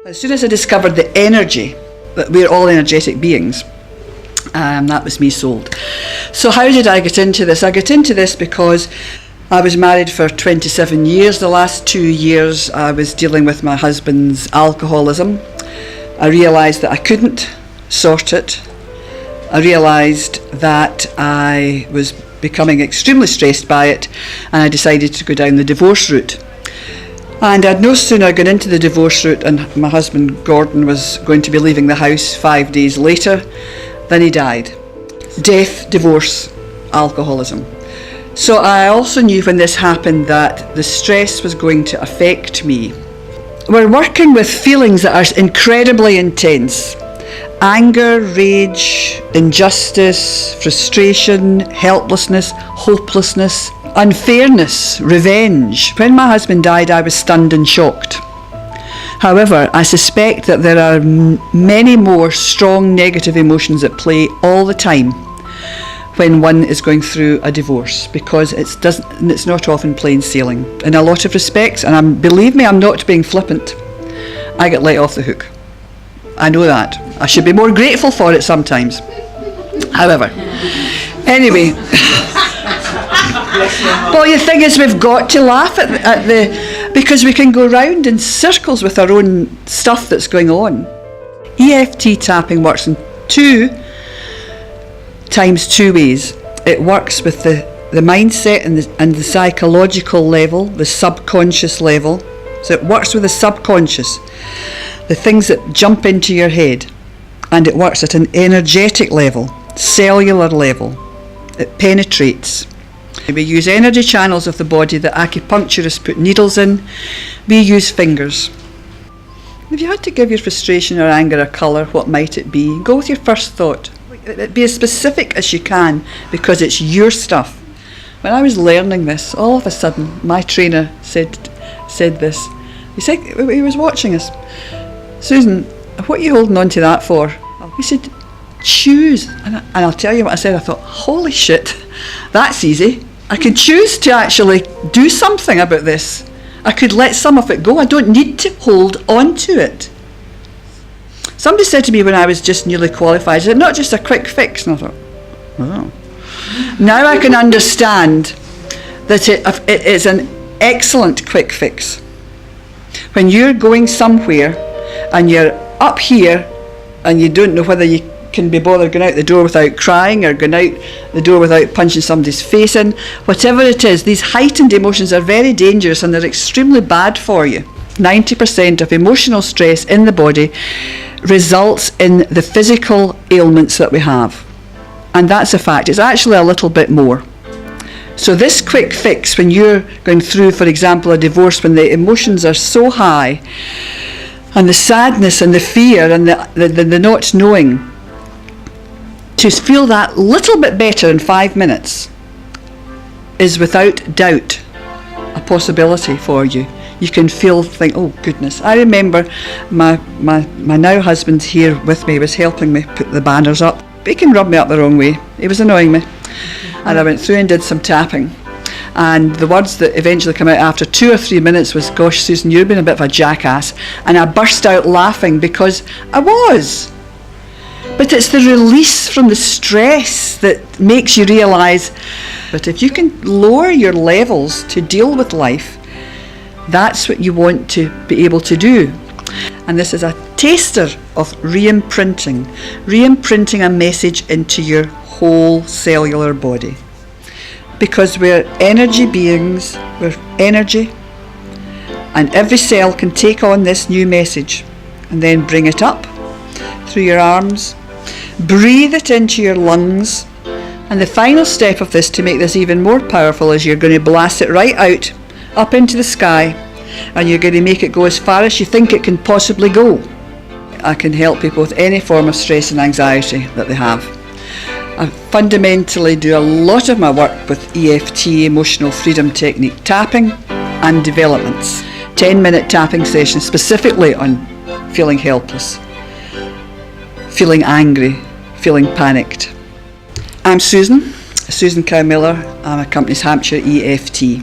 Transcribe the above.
As soon as I discovered the energy, that we're all energetic beings, that was me sold. So how did I get into this? I got into this because I was married for 27 years. The last 2 years I was dealing with my husband's alcoholism. I realised that I couldn't sort it. I realised that I was becoming extremely stressed by it, and I decided to go down the divorce route. And I'd no sooner gone into the divorce route and my husband Gordon was going to be leaving the house 5 days later than he died. Death, divorce, alcoholism. So I also knew when this happened that the stress was going to affect me. We're working with feelings that are incredibly intense. Anger, rage, injustice, frustration, helplessness, hopelessness, unfairness, revenge. When my husband died, I was stunned and shocked. However, I suspect that there are many more strong negative emotions at play all the time when one is going through a divorce, because it's not often plain sailing. In a lot of respects, and believe me, I'm not being flippant, I get let off the hook. I know that. I should be more grateful for it sometimes. However, anyway. Well, the thing is, we've got to laugh at because we can go round in circles with our own stuff that's going on. EFT tapping works in two ways. It works with the mindset and the psychological level, the subconscious level. So it works with the subconscious, the things that jump into your head, and it works at an energetic level, cellular level. It penetrates. We use energy channels of the body that acupuncturists put needles in. We use fingers. If you had to give your frustration or anger a colour, what might it be? Go with your first thought. Be as specific as you can, because it's your stuff. When I was learning this, all of a sudden my trainer said this. He said, he was watching us. "Susan, what are you holding on to that for?" He said, "Choose." And I'll tell you what I said. I thought, holy shit, that's easy. I can choose to actually do something about this. I could let some of it go. I don't need to hold on to it. Somebody said to me when I was just newly qualified, "Is it not just a quick fix?" And I thought, oh. Now I can understand that it is an excellent quick fix. When you're going somewhere and you're up here and you don't know whether you can be bothered going out the door without crying or going out the door without punching somebody's face in, whatever it is, these heightened emotions are very dangerous and they're extremely bad for you. 90% of emotional stress in the body results in the physical ailments that we have. And that's a fact. It's actually a little bit more. So this quick fix, when you're going through, for example, a divorce, when the emotions are so high, and the sadness and the fear and the not knowing, to feel that little bit better in 5 minutes is without doubt a possibility for you. You can think, oh goodness. I remember my now husband here with me was helping me put the banners up. But he can rub me up the wrong way. He was annoying me. And I went through and did some tapping. And the words that eventually came out after 2 or 3 minutes was, "Gosh, Susan, you've been a bit of a jackass." And I burst out laughing because I was. But it's the release from the stress that makes you realise that if you can lower your levels to deal with life, that's what you want to be able to do. And this is a taster of re-imprinting a message into your whole cellular body. Because we're energy beings, we're energy, and every cell can take on this new message and then bring it up through your arms, breathe it into your lungs, and the final step of this, to make this even more powerful, is you're going to blast it right out, up into the sky, and you're going to make it go as far as you think it can possibly go. I can help people with any form of stress and anxiety that they have. I fundamentally do a lot of my work with EFT, emotional freedom technique tapping, and developments. 10-minute tapping sessions specifically on feeling helpless, feeling angry, feeling panicked. I'm Susan Cowe. I'm a company's Hampshire EFT.